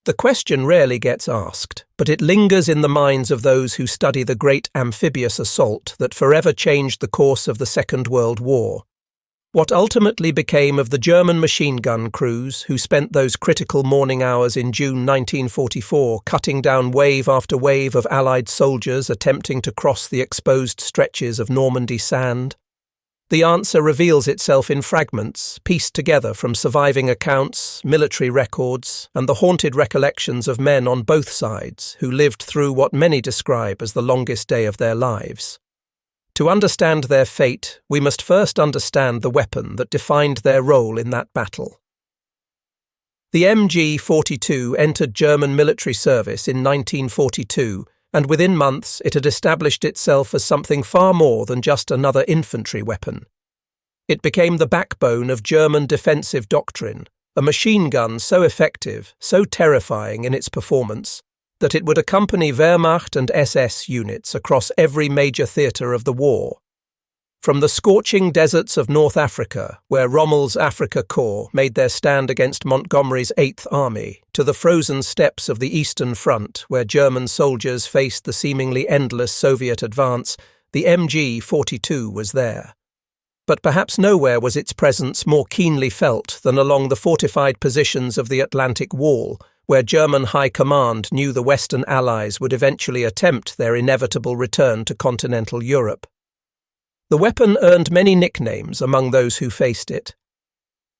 The question rarely gets asked, but it lingers in the minds of those who study the great amphibious assault that forever changed the course of the Second World War. What ultimately became of the German machine gun crews who spent those critical morning hours in June 1944 cutting down wave after wave of Allied soldiers attempting to cross the exposed stretches of Normandy sand? The answer reveals itself in fragments, pieced together from surviving accounts, military records, and the haunted recollections of men on both sides who lived through what many describe as the longest day of their lives. To understand their fate, we must first understand the weapon that defined their role in that battle. The MG42 entered German military service in 1942, and within months it had established itself as something far more than just another infantry weapon. It became the backbone of German defensive doctrine, a machine gun so effective, so terrifying in its performance, that it would accompany Wehrmacht and SS units across every major theatre of the war. From the scorching deserts of North Africa, where Rommel's Afrika Korps made their stand against Montgomery's Eighth Army, to the frozen steppes of the Eastern Front, where German soldiers faced the seemingly endless Soviet advance, the MG42 was there. But perhaps nowhere was its presence more keenly felt than along the fortified positions of the Atlantic Wall, where German High Command knew the Western Allies would eventually attempt their inevitable return to continental Europe. The weapon earned many nicknames among those who faced it.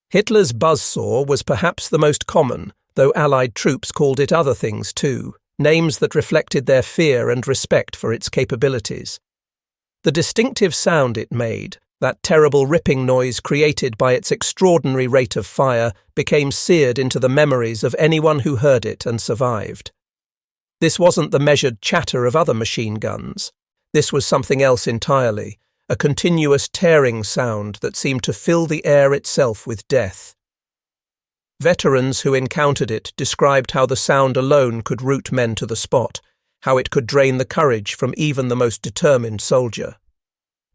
Hitler's buzzsaw was perhaps the most common, though Allied troops called it other things too, names that reflected their fear and respect for its capabilities. The distinctive sound it made, that terrible ripping noise created by its extraordinary rate of fire, became seared into the memories of anyone who heard it and survived. This wasn't the measured chatter of other machine guns. This was something else entirely. A continuous tearing sound that seemed to fill the air itself with death. Veterans who encountered it described how the sound alone could root men to the spot, how it could drain the courage from even the most determined soldier.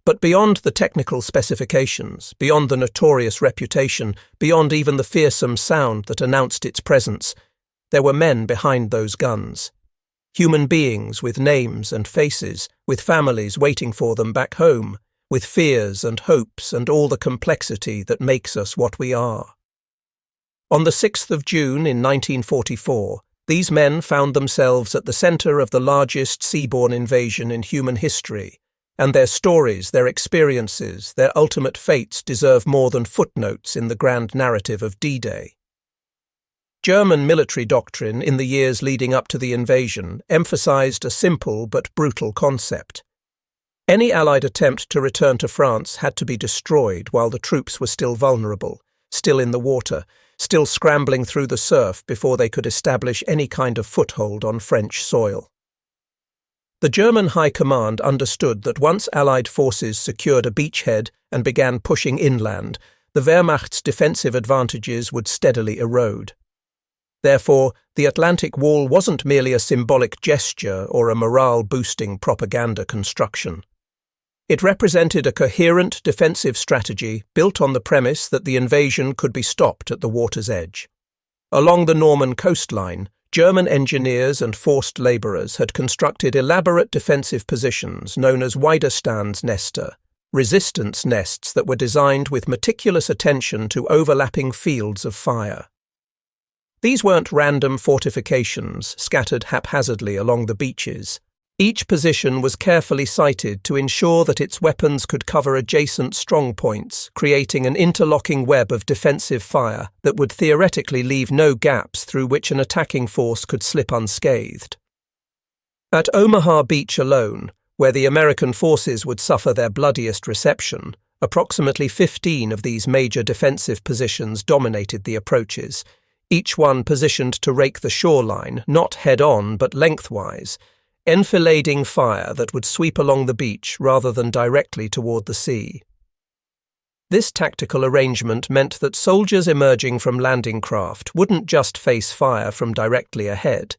But beyond the technical specifications, beyond the notorious reputation, beyond even the fearsome sound that announced its presence, there were men behind those guns. Human beings with names and faces, with families waiting for them back home, with fears and hopes and all the complexity that makes us what we are. On the 6th of June in 1944, these men found themselves at the centre of the largest seaborne invasion in human history, and their stories, their experiences, their ultimate fates deserve more than footnotes in the grand narrative of D-Day. German military doctrine in the years leading up to the invasion emphasized a simple but brutal concept. Any Allied attempt to return to France had to be destroyed while the troops were still vulnerable, still in the water, still scrambling through the surf before they could establish any kind of foothold on French soil. The German High Command understood that once Allied forces secured a beachhead and began pushing inland, the Wehrmacht's defensive advantages would steadily erode. Therefore, the Atlantic Wall wasn't merely a symbolic gesture or a morale-boosting propaganda construction. It represented a coherent defensive strategy built on the premise that the invasion could be stopped at the water's edge. Along the Norman coastline, German engineers and forced labourers had constructed elaborate defensive positions known as Widerstandsnester, resistance nests that were designed with meticulous attention to overlapping fields of fire. These weren't random fortifications scattered haphazardly along the beaches. Each position was carefully sited to ensure that its weapons could cover adjacent strongpoints, creating an interlocking web of defensive fire that would theoretically leave no gaps through which an attacking force could slip unscathed. At Omaha Beach alone, where the American forces would suffer their bloodiest reception, approximately 15 of these major defensive positions dominated the approaches, each one positioned to rake the shoreline, not head-on but lengthwise, enfilading fire that would sweep along the beach rather than directly toward the sea. This tactical arrangement meant that soldiers emerging from landing craft wouldn't just face fire from directly ahead.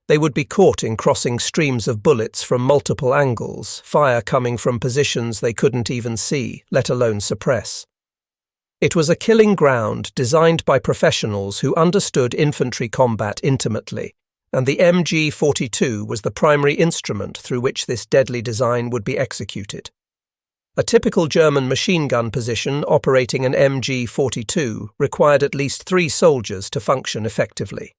They would be caught in crossing streams of bullets from multiple angles, fire coming from positions they couldn't even see, let alone suppress. It was a killing ground designed by professionals who understood infantry combat intimately, and the MG42 was the primary instrument through which this deadly design would be executed. A typical German machine gun position operating an MG42 required at least 3 soldiers to function effectively.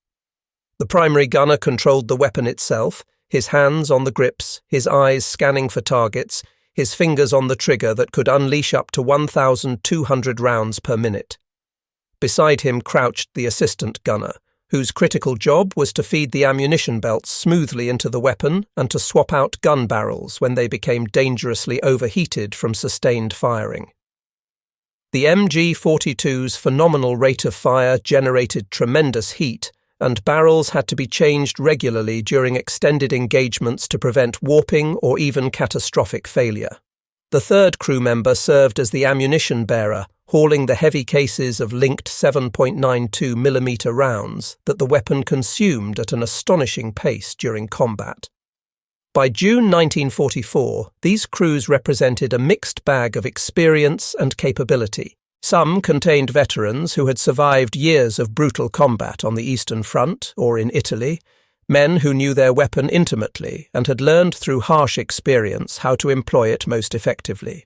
The primary gunner controlled the weapon itself, his hands on the grips, his eyes scanning for targets, his fingers on the trigger that could unleash up to 1,200 rounds per minute. Beside him crouched the assistant gunner, whose critical job was to feed the ammunition belts smoothly into the weapon and to swap out gun barrels when they became dangerously overheated from sustained firing. The MG42's phenomenal rate of fire generated tremendous heat, and barrels had to be changed regularly during extended engagements to prevent warping or even catastrophic failure. The third crew member served as the ammunition bearer, hauling the heavy cases of linked 7.92mm rounds that the weapon consumed at an astonishing pace during combat. By June 1944, these crews represented a mixed bag of experience and capability. Some contained veterans who had survived years of brutal combat on the Eastern Front or in Italy, men who knew their weapon intimately and had learned through harsh experience how to employ it most effectively.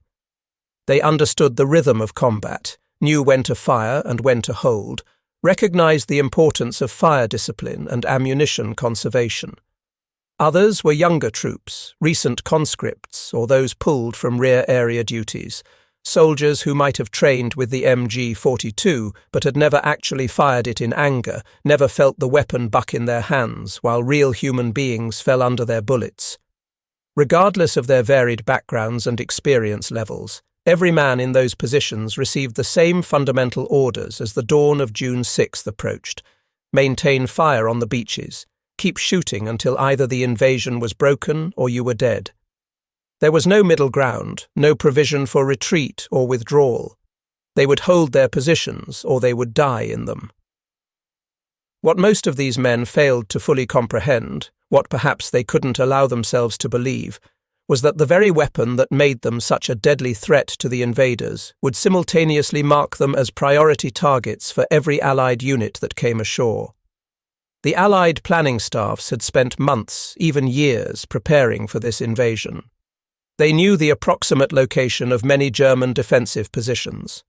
They understood the rhythm of combat, knew when to fire and when to hold, recognized the importance of fire discipline and ammunition conservation. Others were younger troops, recent conscripts, or those pulled from rear area duties, soldiers who might have trained with the MG42 but had never actually fired it in anger, never felt the weapon buck in their hands while real human beings fell under their bullets. Regardless of their varied backgrounds and experience levels, every man in those positions received the same fundamental orders as the dawn of June 6th approached: maintain fire on the beaches, keep shooting until either the invasion was broken or you were dead. There was no middle ground, no provision for retreat or withdrawal. They would hold their positions or they would die in them. What most of these men failed to fully comprehend, what perhaps they couldn't allow themselves to believe, was that the very weapon that made them such a deadly threat to the invaders would simultaneously mark them as priority targets for every Allied unit that came ashore. The Allied planning staffs had spent months, even years, preparing for this invasion. They knew the approximate location of many German defensive positions.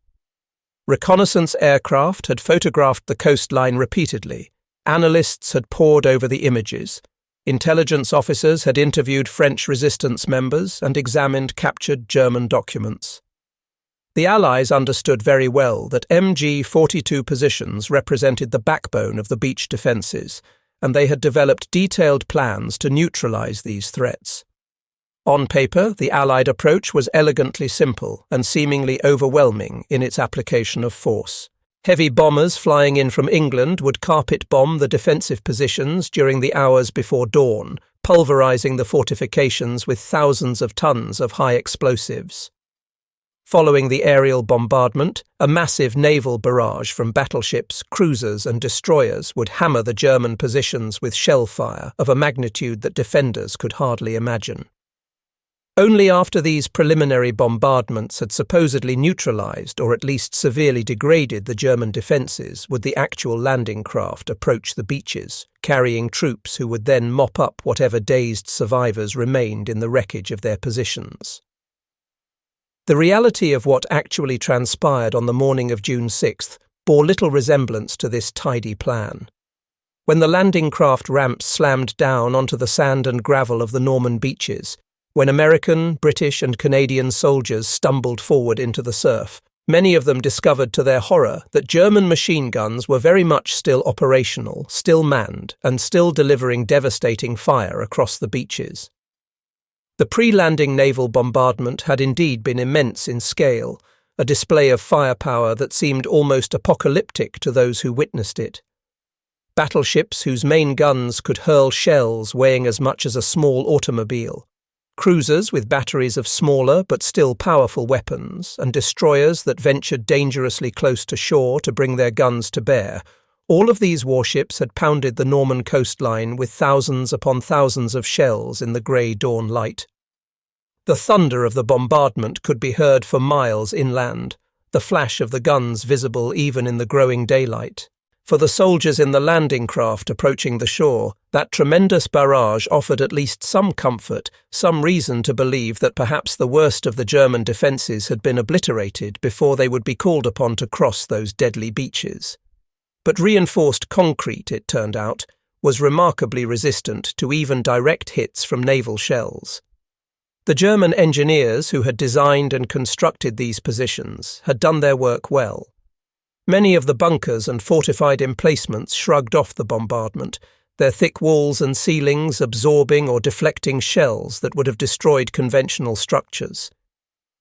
Reconnaissance aircraft had photographed the coastline repeatedly. Analysts had pored over the images. Intelligence officers had interviewed French resistance members and examined captured German documents. The Allies understood very well that MG42 positions represented the backbone of the beach defences, and they had developed detailed plans to neutralise these threats. On paper, the Allied approach was elegantly simple and seemingly overwhelming in its application of force. Heavy bombers flying in from England would carpet bomb the defensive positions during the hours before dawn, pulverising the fortifications with thousands of tons of high explosives. Following the aerial bombardment, a massive naval barrage from battleships, cruisers and destroyers would hammer the German positions with shell fire of a magnitude that defenders could hardly imagine. Only after these preliminary bombardments had supposedly neutralised or at least severely degraded the German defences would the actual landing craft approach the beaches, carrying troops who would then mop up whatever dazed survivors remained in the wreckage of their positions. The reality of what actually transpired on the morning of June 6th bore little resemblance to this tidy plan. When the landing craft ramps slammed down onto the sand and gravel of the Norman beaches, when American, British and Canadian soldiers stumbled forward into the surf, many of them discovered to their horror that German machine guns were very much still operational, still manned, and still delivering devastating fire across the beaches. The pre-landing naval bombardment had indeed been immense in scale, a display of firepower that seemed almost apocalyptic to those who witnessed it. Battleships whose main guns could hurl shells weighing as much as a small automobile, cruisers with batteries of smaller but still powerful weapons, and destroyers that ventured dangerously close to shore to bring their guns to bear. All of these warships had pounded the Norman coastline with thousands upon thousands of shells in the grey dawn light. The thunder of the bombardment could be heard for miles inland. the flash of the guns visible even in the growing daylight. For the soldiers in the landing craft approaching the shore, that tremendous barrage offered at least some comfort, some reason to believe that perhaps the worst of the German defences had been obliterated before they would be called upon to cross those deadly beaches. But reinforced concrete, it turned out, was remarkably resistant to even direct hits from naval shells. The German engineers who had designed and constructed these positions had done their work well. Many of the bunkers and fortified emplacements shrugged off the bombardment, their thick walls and ceilings absorbing or deflecting shells that would have destroyed conventional structures.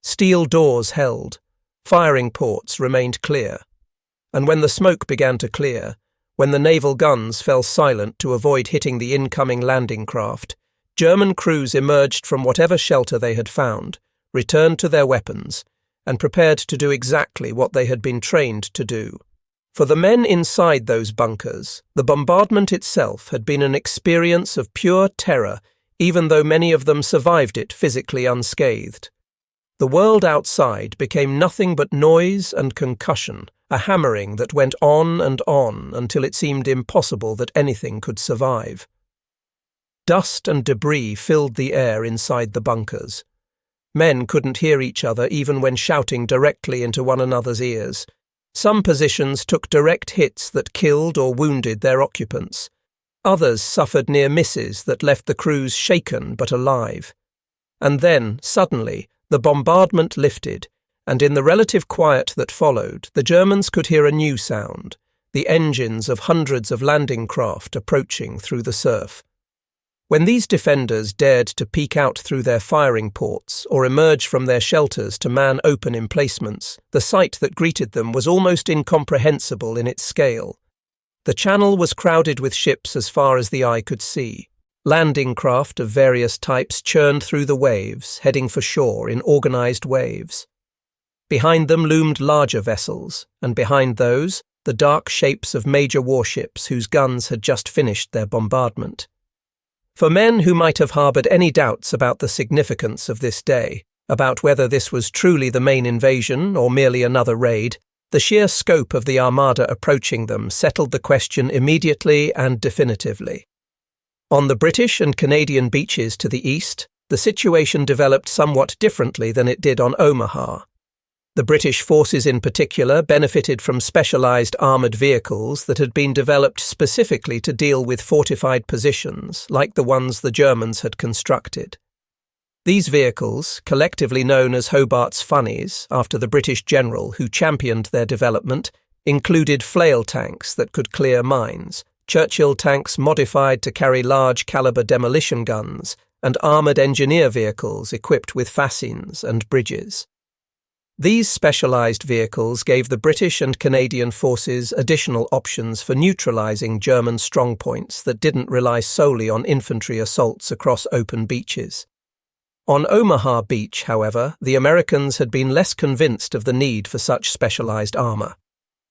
Steel doors held, firing ports remained clear, and when the smoke began to clear, when the naval guns fell silent to avoid hitting the incoming landing craft, German crews emerged from whatever shelter they had found, returned to their weapons, and prepared to do exactly what they had been trained to do. For the men inside those bunkers, the bombardment itself had been an experience of pure terror, even though many of them survived it physically unscathed. The world outside became nothing but noise and concussion, a hammering that went on until it seemed impossible that anything could survive. Dust and debris filled the air inside the bunkers. Men couldn't hear each other even when shouting directly into one another's ears. Some positions took direct hits that killed or wounded their occupants. Others suffered near misses that left the crews shaken but alive. And then, suddenly, the bombardment lifted, and in the relative quiet that followed, the Germans could hear a new sound, the engines of hundreds of landing craft approaching through the surf. When these defenders dared to peek out through their firing ports or emerge from their shelters to man open emplacements, the sight that greeted them was almost incomprehensible in its scale. The channel was crowded with ships as far as the eye could see. Landing craft of various types churned through the waves, heading for shore in organized waves. Behind them loomed larger vessels, and behind those, the dark shapes of major warships whose guns had just finished their bombardment. For men who might have harboured any doubts about the significance of this day, about whether this was truly the main invasion or merely another raid, the sheer scope of the armada approaching them settled the question immediately and definitively. On the British and Canadian beaches to the east, the situation developed somewhat differently than it did on Omaha. The British forces in particular benefited from specialised armoured vehicles that had been developed specifically to deal with fortified positions, like the ones the Germans had constructed. These vehicles, collectively known as Hobart's Funnies, after the British general who championed their development, included flail tanks that could clear mines, Churchill tanks modified to carry large-caliber demolition guns, and armoured engineer vehicles equipped with fascines and bridges. These specialised vehicles gave the British and Canadian forces additional options for neutralising German strongpoints that didn't rely solely on infantry assaults across open beaches. On Omaha Beach, however, the Americans had been less convinced of the need for such specialised armour.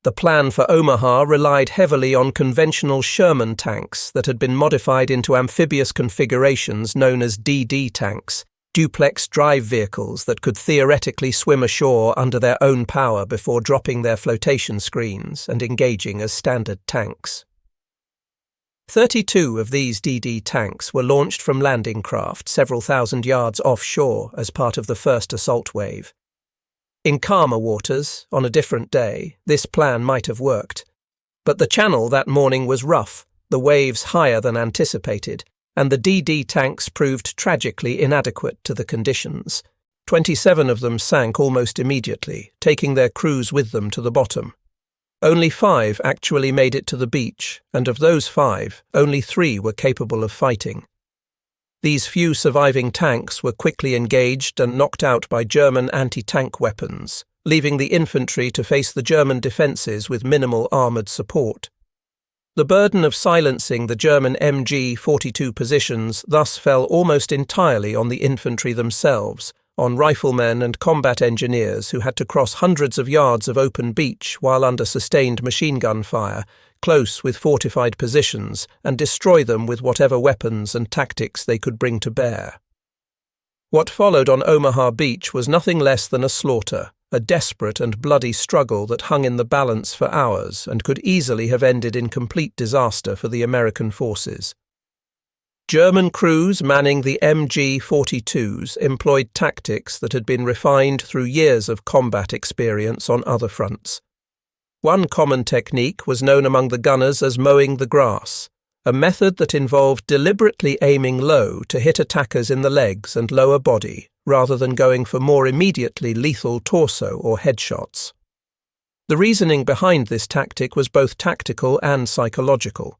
The plan for Omaha relied heavily on conventional Sherman tanks that had been modified into amphibious configurations known as DD tanks, duplex drive vehicles that could theoretically swim ashore under their own power before dropping their flotation screens and engaging as standard tanks. 32 of these DD tanks were launched from landing craft several thousand yards offshore as part of the first assault wave. In calmer waters, on a different day, this plan might have worked. But the channel that morning was rough, the waves higher than anticipated, and the DD tanks proved tragically inadequate to the conditions. 27 of them sank almost immediately, taking their crews with them to the bottom. Only 5 actually made it to the beach, and of those 5, only 3 were capable of fighting. These few surviving tanks were quickly engaged and knocked out by German anti-tank weapons, leaving the infantry to face the German defences with minimal armoured support. The burden of silencing the German MG42 positions thus fell almost entirely on the infantry themselves, on riflemen and combat engineers who had to cross hundreds of yards of open beach while under sustained machine gun fire, close with fortified positions, and destroy them with whatever weapons and tactics they could bring to bear. What followed on Omaha Beach was nothing less than a slaughter, a desperate and bloody struggle that hung in the balance for hours and could easily have ended in complete disaster for the American forces. German crews manning the MG42s employed tactics that had been refined through years of combat experience on other fronts. One common technique was known among the gunners as mowing the grass, a method that involved deliberately aiming low to hit attackers in the legs and lower body, rather than going for more immediately lethal torso or headshots. The reasoning behind this tactic was both tactical and psychological.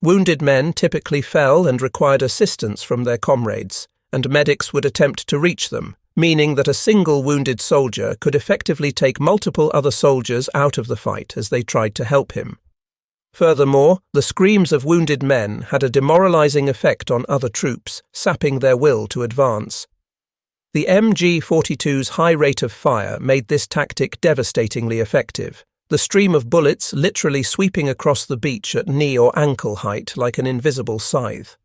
Wounded men typically fell and required assistance from their comrades, and medics would attempt to reach them, meaning that a single wounded soldier could effectively take multiple other soldiers out of the fight as they tried to help him. Furthermore, the screams of wounded men had a demoralizing effect on other troops, sapping their will to advance. The MG42's high rate of fire made this tactic devastatingly effective, the stream of bullets literally sweeping across the beach at knee or ankle height like an invisible scythe.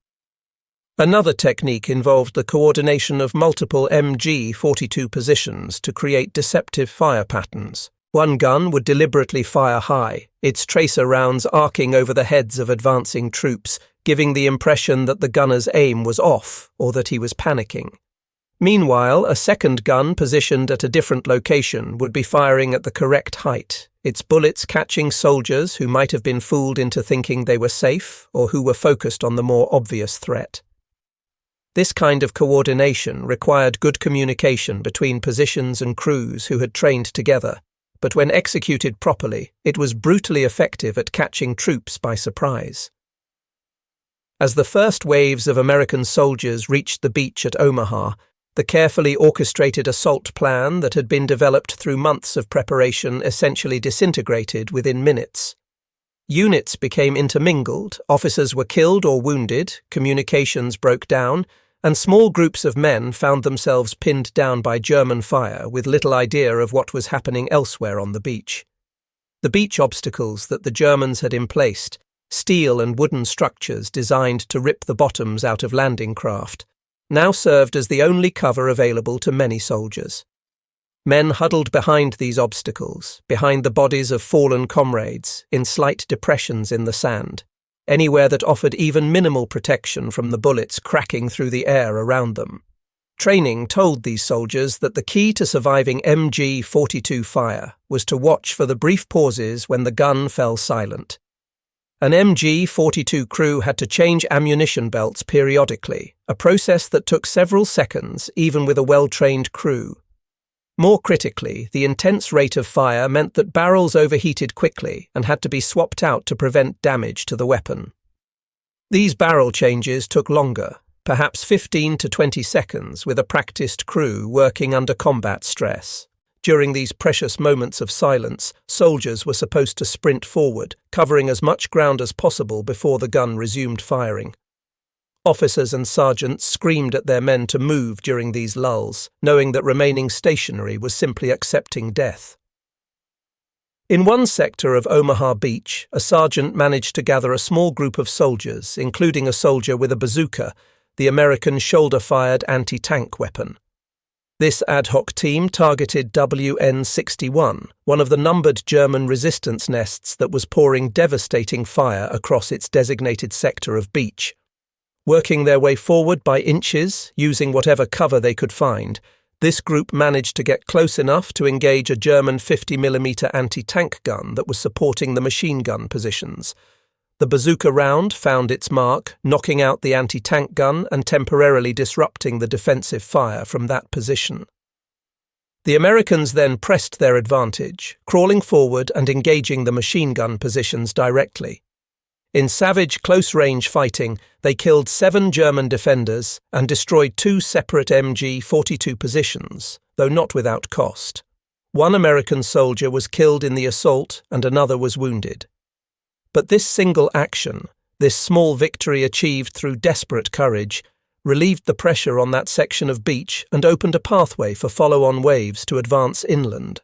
Another technique involved the coordination of multiple MG42 positions to create deceptive fire patterns. One gun would deliberately fire high, its tracer rounds arcing over the heads of advancing troops, giving the impression that the gunner's aim was off or that he was panicking. Meanwhile, a second gun positioned at a different location would be firing at the correct height, its bullets catching soldiers who might have been fooled into thinking they were safe or who were focused on the more obvious threat. This kind of coordination required good communication between positions and crews who had trained together, but when executed properly, it was brutally effective at catching troops by surprise. As the first waves of American soldiers reached the beach at Omaha, the carefully orchestrated assault plan that had been developed through months of preparation essentially disintegrated within minutes. Units became intermingled, officers were killed or wounded, communications broke down, and small groups of men found themselves pinned down by German fire with little idea of what was happening elsewhere on the beach. The beach obstacles that the Germans had emplaced, steel and wooden structures designed to rip the bottoms out of landing craft, now served as the only cover available to many soldiers. Men huddled behind these obstacles, behind the bodies of fallen comrades, in slight depressions in the sand, anywhere that offered even minimal protection from the bullets cracking through the air around them. Training told these soldiers that the key to surviving MG42 fire was to watch for the brief pauses when the gun fell silent. An MG42 crew had to change ammunition belts periodically, a process that took several seconds even with a well-trained crew. More critically, the intense rate of fire meant that barrels overheated quickly and had to be swapped out to prevent damage to the weapon. These barrel changes took longer, perhaps 15 to 20 seconds, with a practiced crew working under combat stress. During these precious moments of silence, soldiers were supposed to sprint forward, covering as much ground as possible before the gun resumed firing. Officers and sergeants screamed at their men to move during these lulls, knowing that remaining stationary was simply accepting death. In one sector of Omaha Beach, a sergeant managed to gather a small group of soldiers, including a soldier with a bazooka, the American shoulder-fired anti-tank weapon. This ad hoc team targeted WN-61, one of the numbered German resistance nests that was pouring devastating fire across its designated sector of beach. Working their way forward by inches, using whatever cover they could find, this group managed to get close enough to engage a German 50mm anti-tank gun that was supporting the machine gun positions. The bazooka round found its mark, knocking out the anti-tank gun and temporarily disrupting the defensive fire from that position. The Americans then pressed their advantage, crawling forward and engaging the machine gun positions directly. In savage close-range fighting, they killed 7 German defenders and destroyed 2 separate MG42 positions, though not without cost. One American soldier was killed in the assault and another was wounded. But this single action, this small victory achieved through desperate courage, relieved the pressure on that section of beach and opened a pathway for follow-on waves to advance inland.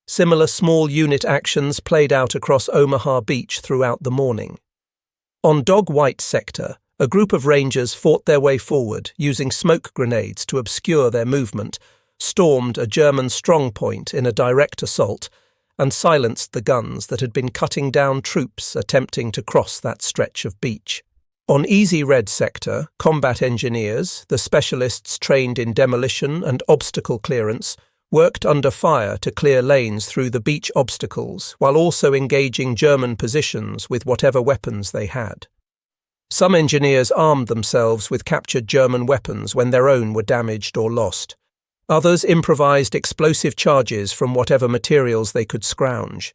Similar small unit actions played out across Omaha Beach throughout the morning. On Dog White sector, a group of Rangers fought their way forward using smoke grenades to obscure their movement, stormed a German strongpoint in a direct assault and silenced the guns that had been cutting down troops attempting to cross that stretch of beach. On Easy Red Sector, combat engineers, the specialists trained in demolition and obstacle clearance, worked under fire to clear lanes through the beach obstacles while also engaging German positions with whatever weapons they had. Some engineers armed themselves with captured German weapons when their own were damaged or lost. Others improvised explosive charges from whatever materials they could scrounge.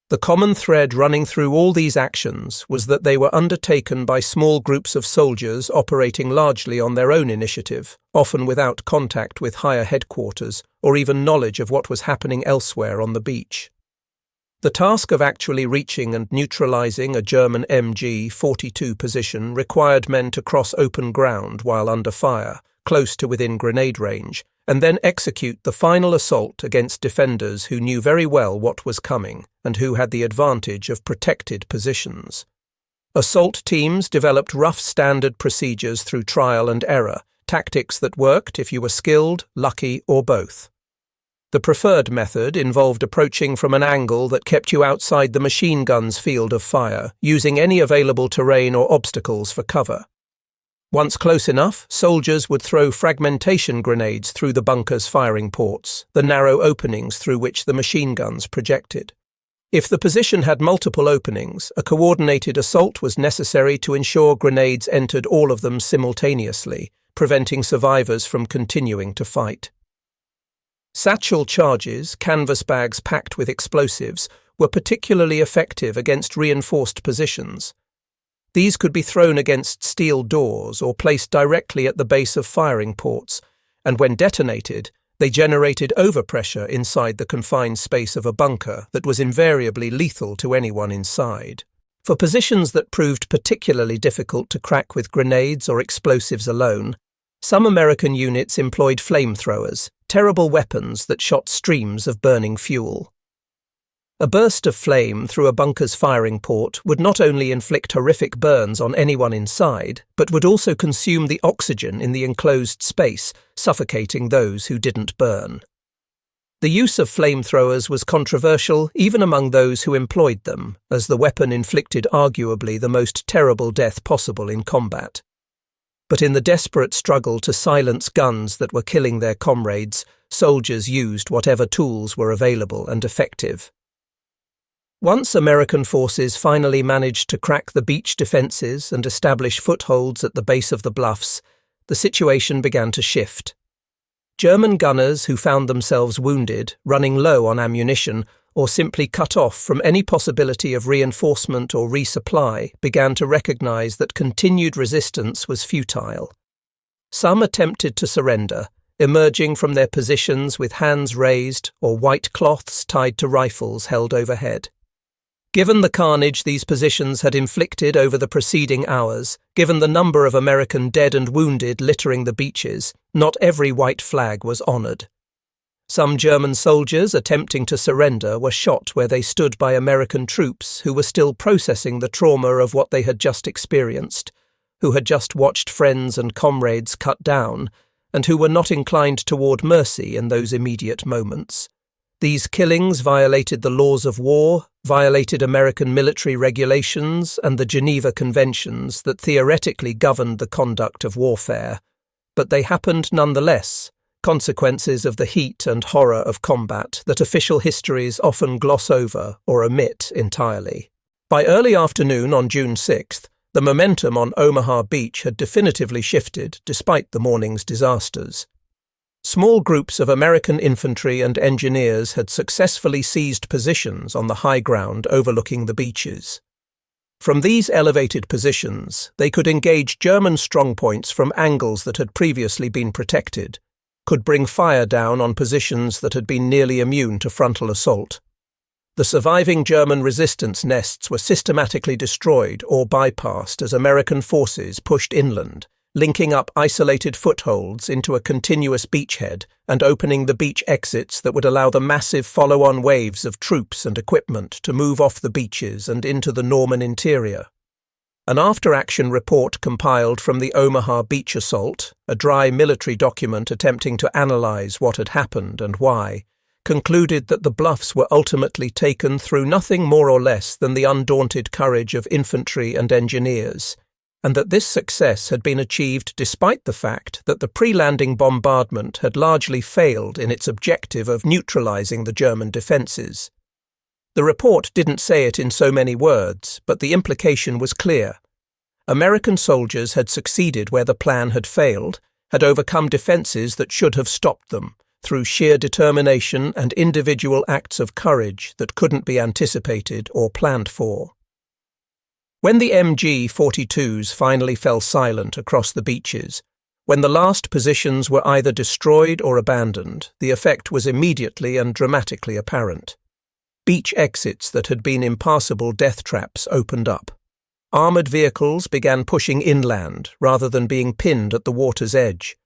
The common thread running through all these actions was that they were undertaken by small groups of soldiers operating largely on their own initiative, often without contact with higher headquarters or even knowledge of what was happening elsewhere on the beach. The task of actually reaching and neutralizing a German MG42 position required men to cross open ground while under fire, close to within grenade range, and then execute the final assault against defenders who knew very well what was coming and who had the advantage of protected positions. Assault teams developed rough standard procedures through trial and error, tactics that worked if you were skilled, lucky, or both. The preferred method involved approaching from an angle that kept you outside the machine gun's field of fire, using any available terrain or obstacles for cover. Once close enough, soldiers would throw fragmentation grenades through the bunker's firing ports, the narrow openings through which the machine guns projected. If the position had multiple openings, a coordinated assault was necessary to ensure grenades entered all of them simultaneously, preventing survivors from continuing to fight. Satchel charges, canvas bags packed with explosives, were particularly effective against reinforced positions. These could be thrown against steel doors or placed directly at the base of firing ports, and when detonated, they generated overpressure inside the confined space of a bunker that was invariably lethal to anyone inside. For positions that proved particularly difficult to crack with grenades or explosives alone, some American units employed flamethrowers, terrible weapons that shot streams of burning fuel. A burst of flame through a bunker's firing port would not only inflict horrific burns on anyone inside, but would also consume the oxygen in the enclosed space, suffocating those who didn't burn. The use of flamethrowers was controversial even among those who employed them, as the weapon inflicted arguably the most terrible death possible in combat. But in the desperate struggle to silence guns that were killing their comrades, soldiers used whatever tools were available and effective. Once American forces finally managed to crack the beach defences and establish footholds at the base of the bluffs, the situation began to shift. German gunners who found themselves wounded, running low on ammunition, or simply cut off from any possibility of reinforcement or resupply began to recognise that continued resistance was futile. Some attempted to surrender, emerging from their positions with hands raised or white cloths tied to rifles held overhead. Given the carnage these positions had inflicted over the preceding hours, given the number of American dead and wounded littering the beaches, not every white flag was honoured. Some German soldiers attempting to surrender were shot where they stood by American troops who were still processing the trauma of what they had just experienced, who had just watched friends and comrades cut down, and who were not inclined toward mercy in those immediate moments. These killings violated the laws of war, violated American military regulations and the Geneva Conventions that theoretically governed the conduct of warfare, but they happened nonetheless, consequences of the heat and horror of combat that official histories often gloss over or omit entirely. By early afternoon on June 6th, the momentum on Omaha Beach had definitively shifted despite the morning's disasters. Small groups of American infantry and engineers had successfully seized positions on the high ground overlooking the beaches. From these elevated positions, they could engage German strongpoints from angles that had previously been protected, could bring fire down on positions that had been nearly immune to frontal assault. The surviving German resistance nests were systematically destroyed or bypassed as American forces pushed inland, linking up isolated footholds into a continuous beachhead and opening the beach exits that would allow the massive follow-on waves of troops and equipment to move off the beaches and into the Norman interior. An after-action report compiled from the Omaha beach assault, a dry military document attempting to analyze what had happened and why, concluded that the bluffs were ultimately taken through nothing more or less than the undaunted courage of infantry and engineers, and that this success had been achieved despite the fact that the pre-landing bombardment had largely failed in its objective of neutralizing the German defenses. The report didn't say it in so many words, but the implication was clear. American soldiers had succeeded where the plan had failed, had overcome defenses that should have stopped them, through sheer determination and individual acts of courage that couldn't be anticipated or planned for. When the MG42s finally fell silent across the beaches, when the last positions were either destroyed or abandoned, the effect was immediately and dramatically apparent. Beach exits that had been impassable death traps opened up. Armoured vehicles began pushing inland rather than being pinned at the water's edge.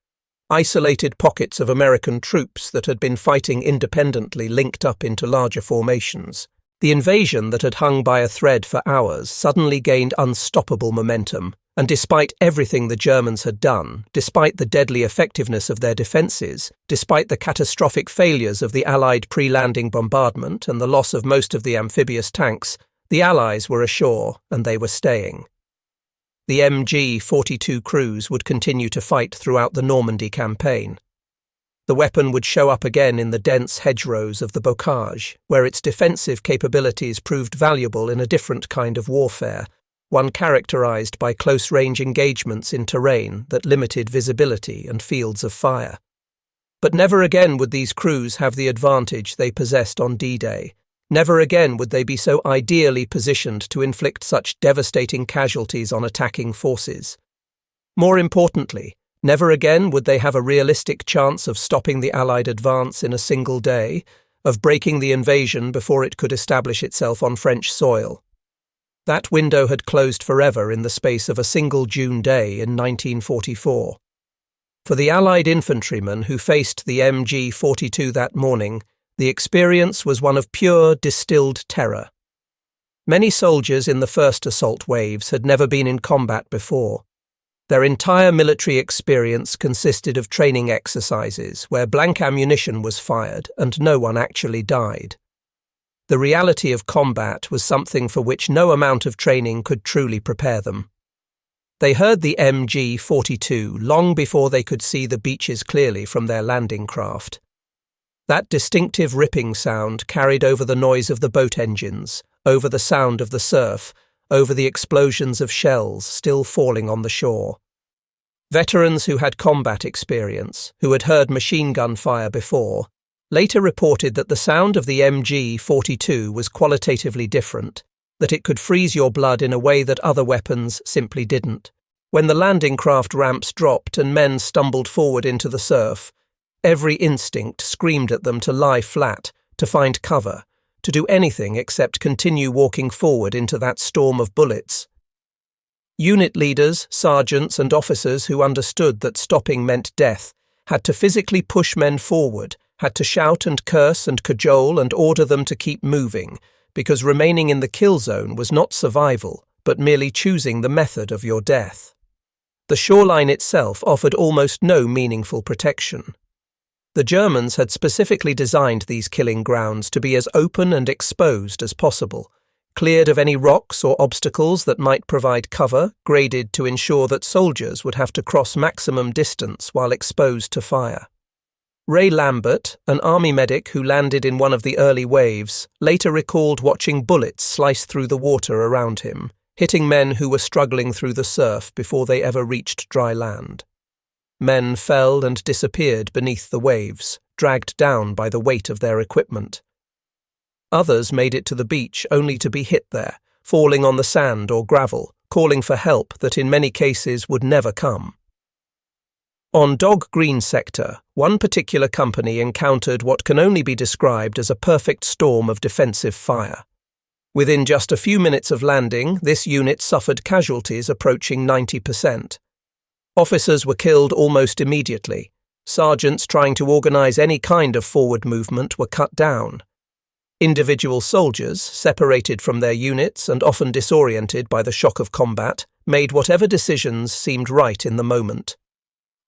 Isolated pockets of American troops that had been fighting independently linked up into larger formations. The invasion that had hung by a thread for hours suddenly gained unstoppable momentum, and despite everything the Germans had done, despite the deadly effectiveness of their defences, despite the catastrophic failures of the Allied pre-landing bombardment and the loss of most of the amphibious tanks, the Allies were ashore and they were staying. The MG42 crews would continue to fight throughout the Normandy campaign. The weapon would show up again in the dense hedgerows of the bocage, where its defensive capabilities proved valuable in a different kind of warfare, one characterized by close-range engagements in terrain that limited visibility and fields of fire. But never again would these crews have the advantage they possessed on D-Day. Never again would they be so ideally positioned to inflict such devastating casualties on attacking forces. More importantly, never again would they have a realistic chance of stopping the Allied advance in a single day, of breaking the invasion before it could establish itself on French soil. That window had closed forever in the space of a single June day in 1944. For the Allied infantrymen who faced the MG42 that morning, the experience was one of pure, distilled terror. Many soldiers in the first assault waves had never been in combat before. Their entire military experience consisted of training exercises where blank ammunition was fired and no one actually died. The reality of combat was something for which no amount of training could truly prepare them. They heard the MG42 long before they could see the beaches clearly from their landing craft. That distinctive ripping sound carried over the noise of the boat engines, over the sound of the surf, over the explosions of shells still falling on the shore. Veterans who had combat experience, who had heard machine gun fire before, later reported that the sound of the MG42 was qualitatively different, that it could freeze your blood in a way that other weapons simply didn't. When the landing craft ramps dropped and men stumbled forward into the surf, every instinct screamed at them to lie flat, to find cover, to do anything except continue walking forward into that storm of bullets. Unit leaders, sergeants and officers who understood that stopping meant death had to physically push men forward, had to shout and curse and cajole and order them to keep moving, because remaining in the kill zone was not survival, but merely choosing the method of your death. The shoreline itself offered almost no meaningful protection. The Germans had specifically designed these killing grounds to be as open and exposed as possible, cleared of any rocks or obstacles that might provide cover, graded to ensure that soldiers would have to cross maximum distance while exposed to fire. Ray Lambert, an army medic who landed in one of the early waves, later recalled watching bullets slice through the water around him, hitting men who were struggling through the surf before they ever reached dry land. Men fell and disappeared beneath the waves, dragged down by the weight of their equipment. Others made it to the beach only to be hit there, falling on the sand or gravel, calling for help that in many cases would never come. On Dog Green sector, one particular company encountered what can only be described as a perfect storm of defensive fire. Within just a few minutes of landing, this unit suffered casualties approaching 90%. Officers were killed almost immediately. Sergeants trying to organize any kind of forward movement were cut down. Individual soldiers, separated from their units and often disoriented by the shock of combat, made whatever decisions seemed right in the moment.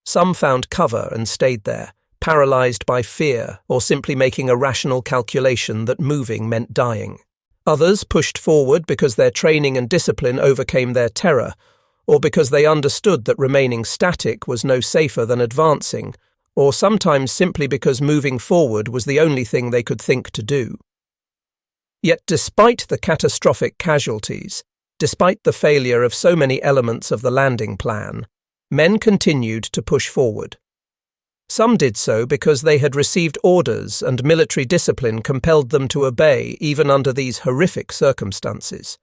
Some found cover and stayed there, paralyzed by fear or simply making a rational calculation that moving meant dying. Others pushed forward because their training and discipline overcame their terror, or because they understood that remaining static was no safer than advancing, or sometimes simply because moving forward was the only thing they could think to do. Yet despite the catastrophic casualties, despite the failure of so many elements of the landing plan, men continued to push forward. Some did so because they had received orders and military discipline compelled them to obey even under these horrific circumstances.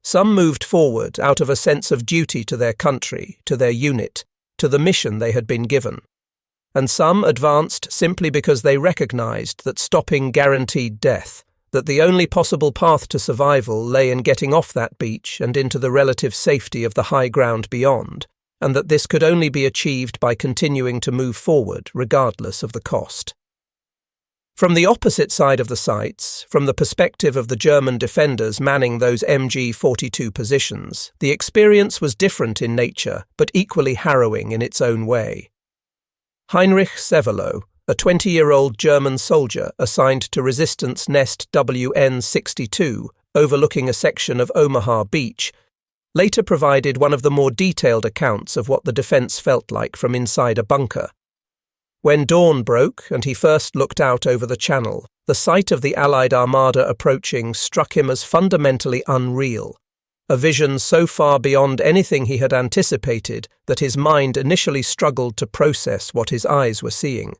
Some moved forward out of a sense of duty to their country, to their unit, to the mission they had been given. And some advanced simply because they recognized that stopping guaranteed death, that the only possible path to survival lay in getting off that beach and into the relative safety of the high ground beyond, and that this could only be achieved by continuing to move forward regardless of the cost. From the opposite side of the sights, from the perspective of the German defenders manning those MG42 positions, the experience was different in nature but equally harrowing in its own way. Heinrich Severloh, a 20-year-old German soldier assigned to Resistance Nest WN62, overlooking a section of Omaha Beach, later provided one of the more detailed accounts of what the defense felt like from inside a bunker. When dawn broke and he first looked out over the channel, the sight of the Allied armada approaching struck him as fundamentally unreal, a vision so far beyond anything he had anticipated that his mind initially struggled to process what his eyes were seeing.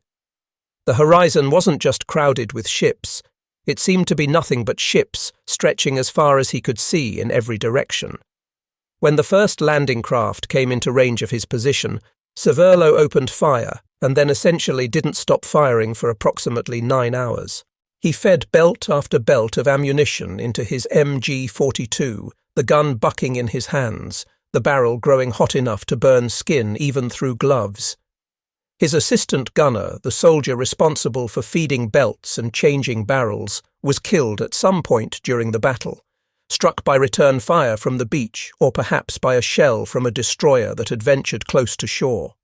The horizon wasn't just crowded with ships, it seemed to be nothing but ships stretching as far as he could see in every direction. When the first landing craft came into range of his position, Severloh opened fire and then essentially didn't stop firing for approximately 9 hours. He fed belt after belt of ammunition into his MG42, the gun bucking in his hands, the barrel growing hot enough to burn skin even through gloves. His assistant gunner, the soldier responsible for feeding belts and changing barrels, was killed at some point during the battle, struck by return fire from the beach or perhaps by a shell from a destroyer that had ventured close to shore.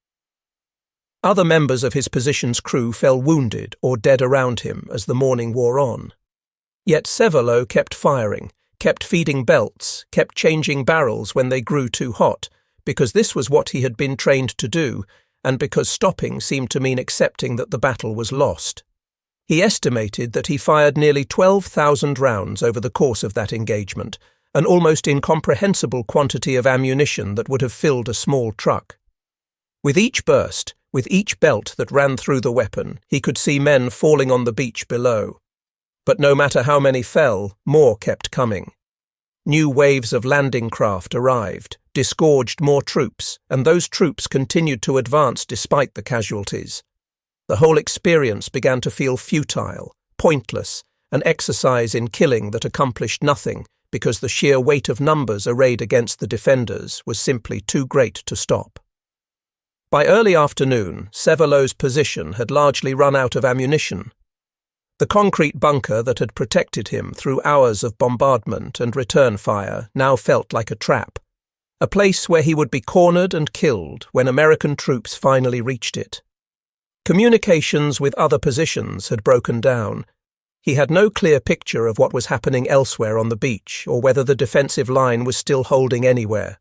Other members of his position's crew fell wounded or dead around him as the morning wore on. Yet Severloh kept firing, kept feeding belts, kept changing barrels when they grew too hot, because this was what he had been trained to do, and because stopping seemed to mean accepting that the battle was lost. He estimated that he fired nearly 12,000 rounds over the course of that engagement, an almost incomprehensible quantity of ammunition that would have filled a small truck. With each burst, with each belt that ran through the weapon, he could see men falling on the beach below. But no matter how many fell, more kept coming. New waves of landing craft arrived, disgorged more troops, and those troops continued to advance despite the casualties. The whole experience began to feel futile, pointless, an exercise in killing that accomplished nothing because the sheer weight of numbers arrayed against the defenders was simply too great to stop. By early afternoon, Severloh's position had largely run out of ammunition. The concrete bunker that had protected him through hours of bombardment and return fire now felt like a trap, a place where he would be cornered and killed when American troops finally reached it. Communications with other positions had broken down. He had no clear picture of what was happening elsewhere on the beach or whether the defensive line was still holding anywhere.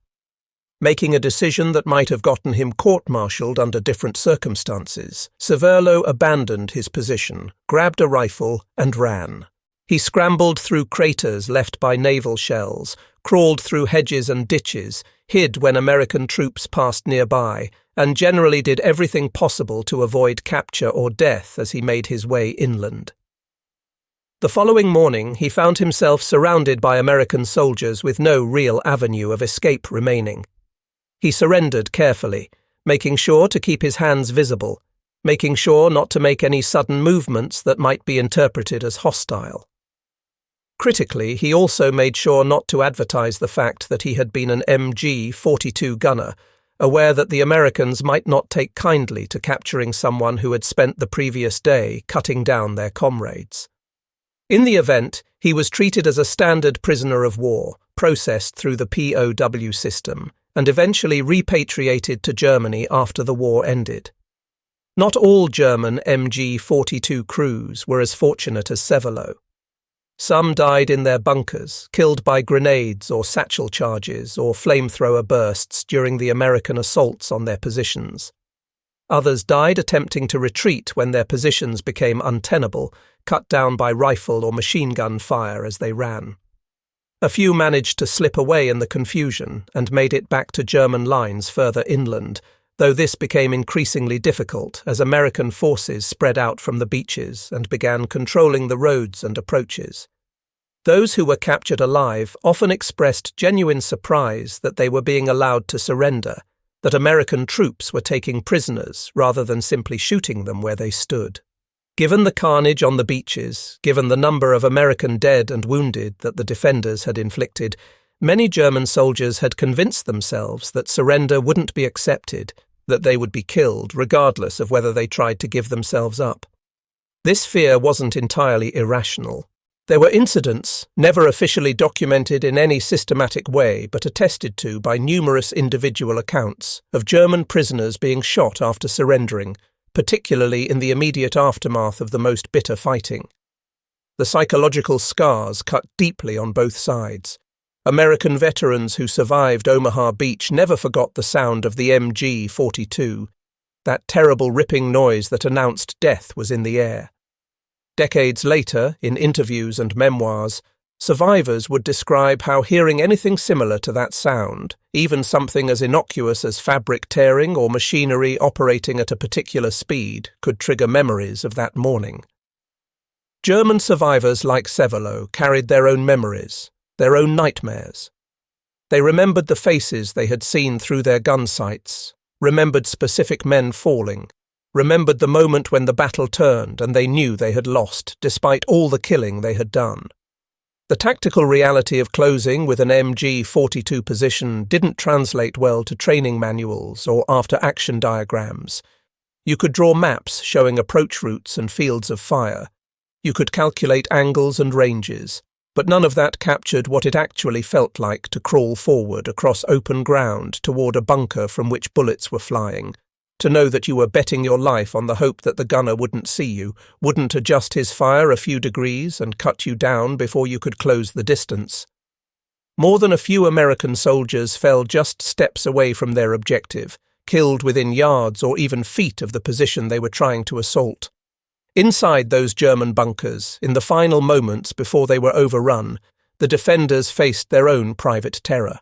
Making a decision that might have gotten him court-martialed under different circumstances, Severloh abandoned his position, grabbed a rifle, and ran. He scrambled through craters left by naval shells, crawled through hedges and ditches, hid when American troops passed nearby, and generally did everything possible to avoid capture or death as he made his way inland. The following morning, he found himself surrounded by American soldiers with no real avenue of escape remaining. He surrendered carefully, making sure to keep his hands visible, making sure not to make any sudden movements that might be interpreted as hostile. Critically, he also made sure not to advertise the fact that he had been an MG42 gunner, aware that the Americans might not take kindly to capturing someone who had spent the previous day cutting down their comrades. In the event, he was treated as a standard prisoner of war, processed through the POW system, and eventually repatriated to Germany after the war ended. Not all German MG42 crews were as fortunate as Sevelo. Some died in their bunkers, killed by grenades or satchel charges or flamethrower bursts during the American assaults on their positions. Others died attempting to retreat when their positions became untenable, cut down by rifle or machine gun fire as they ran. A few managed to slip away in the confusion and made it back to German lines further inland, though this became increasingly difficult as American forces spread out from the beaches and began controlling the roads and approaches. Those who were captured alive often expressed genuine surprise that they were being allowed to surrender, that American troops were taking prisoners rather than simply shooting them where they stood. Given the carnage on the beaches, given the number of American dead and wounded that the defenders had inflicted, many German soldiers had convinced themselves that surrender wouldn't be accepted, that they would be killed regardless of whether they tried to give themselves up. This fear wasn't entirely irrational. There were incidents, never officially documented in any systematic way but attested to by numerous individual accounts, of German prisoners being shot after surrendering, particularly in the immediate aftermath of the most bitter fighting. The psychological scars cut deeply on both sides. American veterans who survived Omaha Beach never forgot the sound of the MG42, that terrible ripping noise that announced death was in the air. Decades later, in interviews and memoirs, survivors would describe how hearing anything similar to that sound, even something as innocuous as fabric tearing or machinery operating at a particular speed, could trigger memories of that morning. German survivors like Sevelo carried their own memories, their own nightmares. They remembered the faces they had seen through their gun sights, remembered specific men falling, remembered the moment when the battle turned and they knew they had lost, despite all the killing they had done. The tactical reality of closing with an MG42 position didn't translate well to training manuals or after-action diagrams. You could draw maps showing approach routes and fields of fire. You could calculate angles and ranges, but none of that captured what it actually felt like to crawl forward across open ground toward a bunker from which bullets were flying, to know that you were betting your life on the hope that the gunner wouldn't see you, wouldn't adjust his fire a few degrees and cut you down before you could close the distance. More than a few American soldiers fell just steps away from their objective, killed within yards or even feet of the position they were trying to assault. Inside those German bunkers, in the final moments before they were overrun, the defenders faced their own private terror.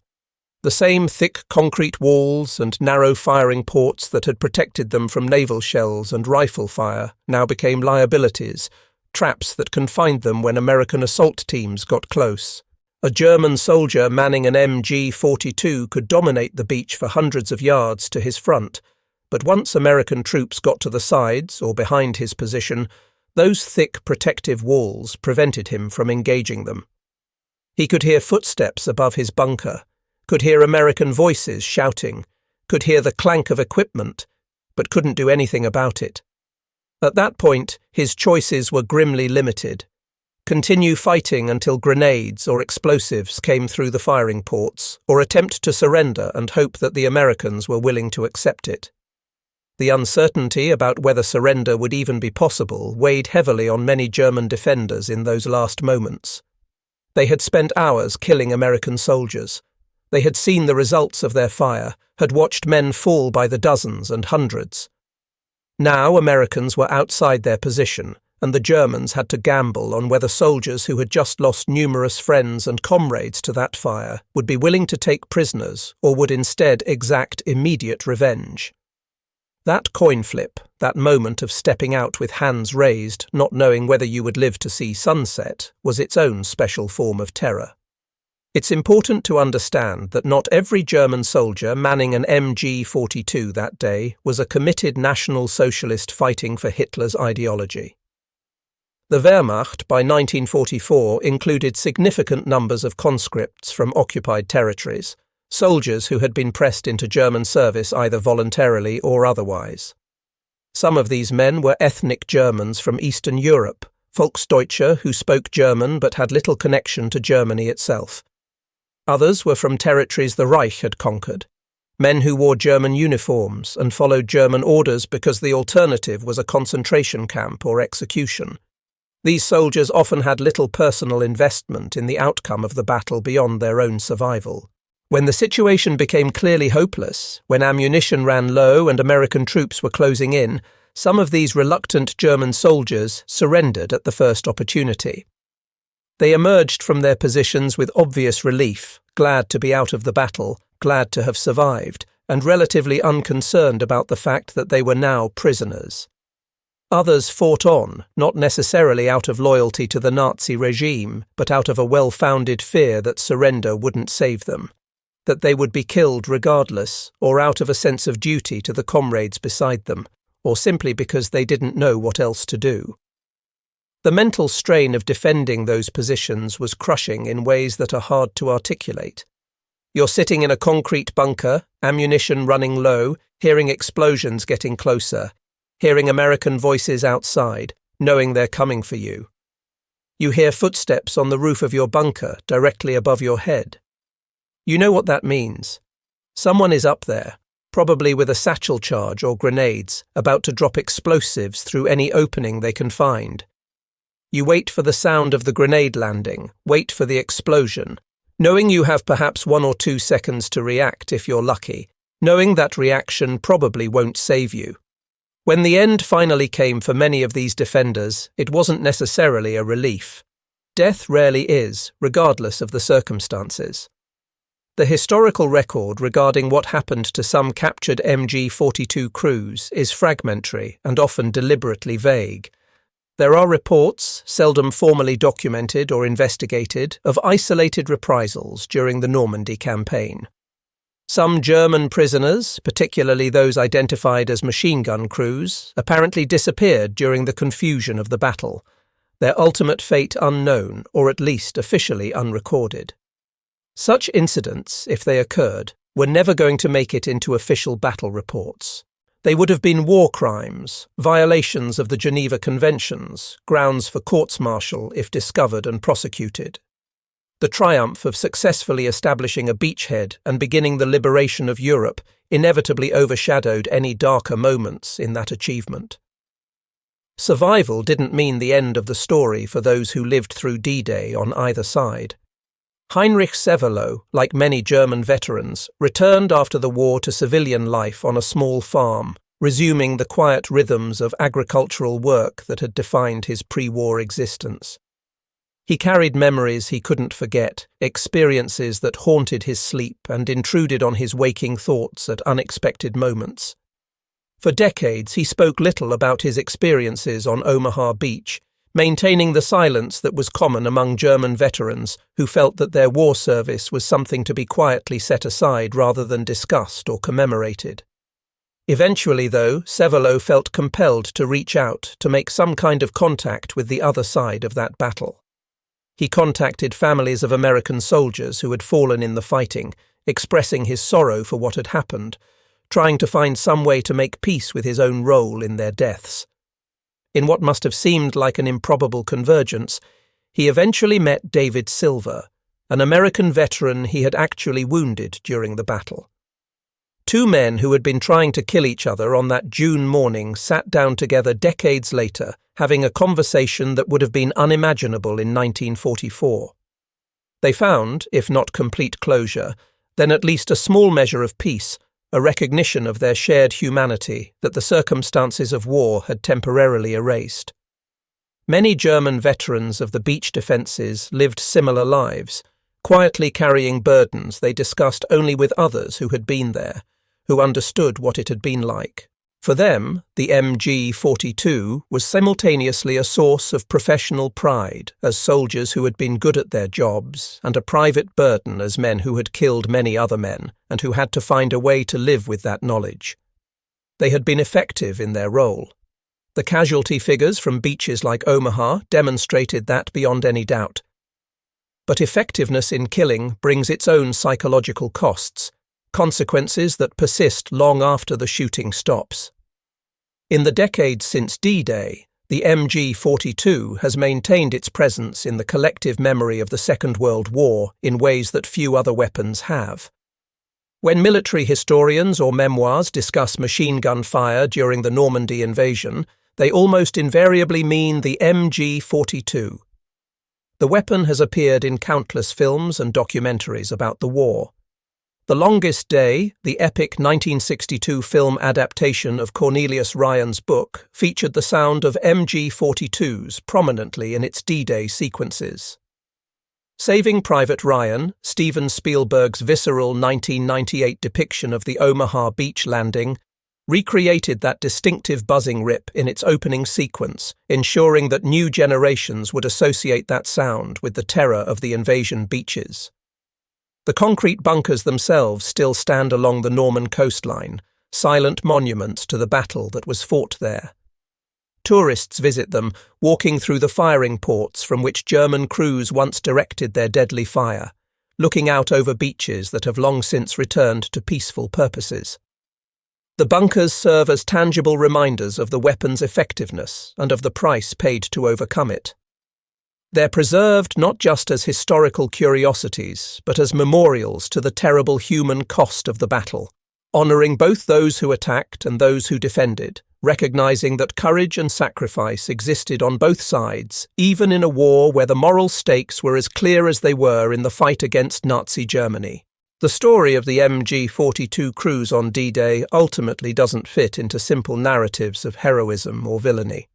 The same thick concrete walls and narrow firing ports that had protected them from naval shells and rifle fire now became liabilities, traps that confined them when American assault teams got close. A German soldier manning an MG42 could dominate the beach for hundreds of yards to his front, but once American troops got to the sides or behind his position, those thick protective walls prevented him from engaging them. He could hear footsteps above his bunker, could hear American voices shouting, could hear the clank of equipment, but couldn't do anything about it. At that point, his choices were grimly limited. Continue fighting until grenades or explosives came through the firing ports, or attempt to surrender and hope that the Americans were willing to accept it. The uncertainty about whether surrender would even be possible weighed heavily on many German defenders in those last moments. They had spent hours killing American soldiers. They had seen the results of their fire, had watched men fall by the dozens and hundreds. Now Americans were outside their position, and the Germans had to gamble on whether soldiers who had just lost numerous friends and comrades to that fire would be willing to take prisoners or would instead exact immediate revenge. That coin flip, that moment of stepping out with hands raised, not knowing whether you would live to see sunset, was its own special form of terror. It's important to understand that not every German soldier manning an MG42 that day was a committed National Socialist fighting for Hitler's ideology. The Wehrmacht by 1944 included significant numbers of conscripts from occupied territories, soldiers who had been pressed into German service either voluntarily or otherwise. Some of these men were ethnic Germans from Eastern Europe, Volksdeutsche who spoke German but had little connection to Germany itself. Others were from territories the Reich had conquered, men who wore German uniforms and followed German orders because the alternative was a concentration camp or execution. These soldiers often had little personal investment in the outcome of the battle beyond their own survival. When the situation became clearly hopeless, when ammunition ran low and American troops were closing in, some of these reluctant German soldiers surrendered at the first opportunity. They emerged from their positions with obvious relief, glad to be out of the battle, glad to have survived, and relatively unconcerned about the fact that they were now prisoners. Others fought on, not necessarily out of loyalty to the Nazi regime, but out of a well-founded fear that surrender wouldn't save them, that they would be killed regardless, or out of a sense of duty to the comrades beside them, or simply because they didn't know what else to do. The mental strain of defending those positions was crushing in ways that are hard to articulate. You're sitting in a concrete bunker, ammunition running low, hearing explosions getting closer, hearing American voices outside, knowing they're coming for you. You hear footsteps on the roof of your bunker, directly above your head. You know what that means. Someone is up there, probably with a satchel charge or grenades, about to drop explosives through any opening they can find. You wait for the sound of the grenade landing, wait for the explosion, knowing you have perhaps 1 or 2 seconds to react if you're lucky, knowing that reaction probably won't save you. When the end finally came for many of these defenders, it wasn't necessarily a relief. Death rarely is, regardless of the circumstances. The historical record regarding what happened to some captured MG42 crews is fragmentary and often deliberately vague. There are reports, seldom formally documented or investigated, of isolated reprisals during the Normandy campaign. Some German prisoners, particularly those identified as machine gun crews, apparently disappeared during the confusion of the battle, their ultimate fate unknown or at least officially unrecorded. Such incidents, if they occurred, were never going to make it into official battle reports. They would have been war crimes, violations of the Geneva Conventions, grounds for courts-martial if discovered and prosecuted. The triumph of successfully establishing a beachhead and beginning the liberation of Europe inevitably overshadowed any darker moments in that achievement. Survival didn't mean the end of the story for those who lived through D-Day on either side. Heinrich Severloh, like many German veterans, returned after the war to civilian life on a small farm, resuming the quiet rhythms of agricultural work that had defined his pre-war existence. He carried memories he couldn't forget, experiences that haunted his sleep and intruded on his waking thoughts at unexpected moments. For decades, he spoke little about his experiences on Omaha Beach, maintaining the silence that was common among German veterans who felt that their war service was something to be quietly set aside rather than discussed or commemorated. Eventually, though, Severloh felt compelled to reach out to make some kind of contact with the other side of that battle. He contacted families of American soldiers who had fallen in the fighting, expressing his sorrow for what had happened, trying to find some way to make peace with his own role in their deaths. In what must have seemed like an improbable convergence, he eventually met David Silver, an American veteran he had actually wounded during the battle. 2 men who had been trying to kill each other on that June morning sat down together decades later, having a conversation that would have been unimaginable in 1944. They found, if not complete closure, then at least a small measure of peace, a recognition of their shared humanity that the circumstances of war had temporarily erased. Many German veterans of the beach defences lived similar lives, quietly carrying burdens they discussed only with others who had been there, who understood what it had been like. For them, the MG42 was simultaneously a source of professional pride as soldiers who had been good at their jobs and a private burden as men who had killed many other men and who had to find a way to live with that knowledge. They had been effective in their role. The casualty figures from beaches like Omaha demonstrated that beyond any doubt. But effectiveness in killing brings its own psychological costs, consequences that persist long after the shooting stops. In the decades since D-Day, the MG42 has maintained its presence in the collective memory of the Second World War in ways that few other weapons have. When military historians or memoirs discuss machine gun fire during the Normandy invasion, they almost invariably mean the MG42. The weapon has appeared in countless films and documentaries about the war. The Longest Day, the epic 1962 film adaptation of Cornelius Ryan's book, featured the sound of MG42s prominently in its D-Day sequences. Saving Private Ryan, Steven Spielberg's visceral 1998 depiction of the Omaha beach landing, recreated that distinctive buzzing rip in its opening sequence, ensuring that new generations would associate that sound with the terror of the invasion beaches. The concrete bunkers themselves still stand along the Norman coastline, silent monuments to the battle that was fought there. Tourists visit them, walking through the firing ports from which German crews once directed their deadly fire, looking out over beaches that have long since returned to peaceful purposes. The bunkers serve as tangible reminders of the weapon's effectiveness and of the price paid to overcome it. They're preserved not just as historical curiosities, but as memorials to the terrible human cost of the battle, honouring both those who attacked and those who defended, recognising that courage and sacrifice existed on both sides, even in a war where the moral stakes were as clear as they were in the fight against Nazi Germany. The story of the MG42 crews on D-Day ultimately doesn't fit into simple narratives of heroism or villainy.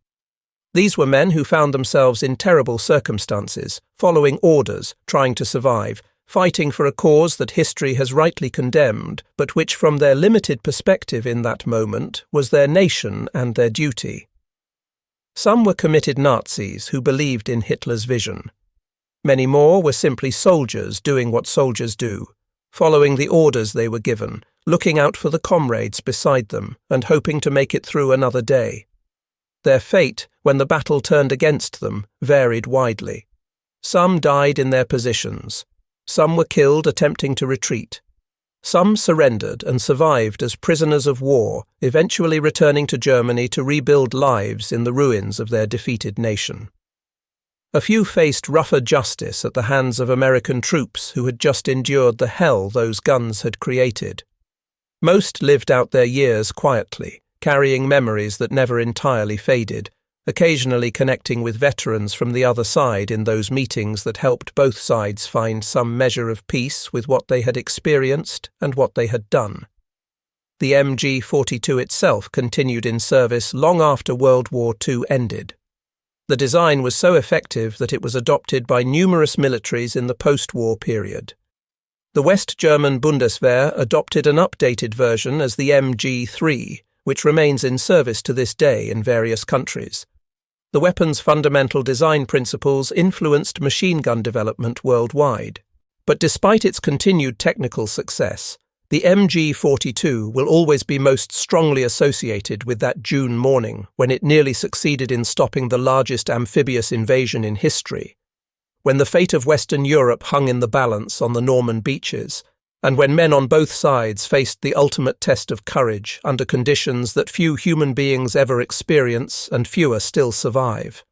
These were men who found themselves in terrible circumstances, following orders, trying to survive, fighting for a cause that history has rightly condemned, but which from their limited perspective in that moment was their nation and their duty. Some were committed Nazis who believed in Hitler's vision. Many more were simply soldiers doing what soldiers do, following the orders they were given, looking out for the comrades beside them and hoping to make it through another day. Their fate, when the battle turned against them, varied widely. Some died in their positions. Some were killed attempting to retreat. Some surrendered and survived as prisoners of war, eventually returning to Germany to rebuild lives in the ruins of their defeated nation. A few faced rougher justice at the hands of American troops who had just endured the hell those guns had created. Most lived out their years quietly, carrying memories that never entirely faded, occasionally connecting with veterans from the other side in those meetings that helped both sides find some measure of peace with what they had experienced and what they had done. The MG42 itself continued in service long after World War II ended. The design was so effective that it was adopted by numerous militaries in the post-war period. The West German Bundeswehr adopted an updated version as the MG3, which remains in service to this day in various countries. The weapon's fundamental design principles influenced machine gun development worldwide. But despite its continued technical success, the MG42 will always be most strongly associated with that June morning when it nearly succeeded in stopping the largest amphibious invasion in history, when the fate of Western Europe hung in the balance on the Norman beaches, and when men on both sides faced the ultimate test of courage under conditions that few human beings ever experience and fewer still survive.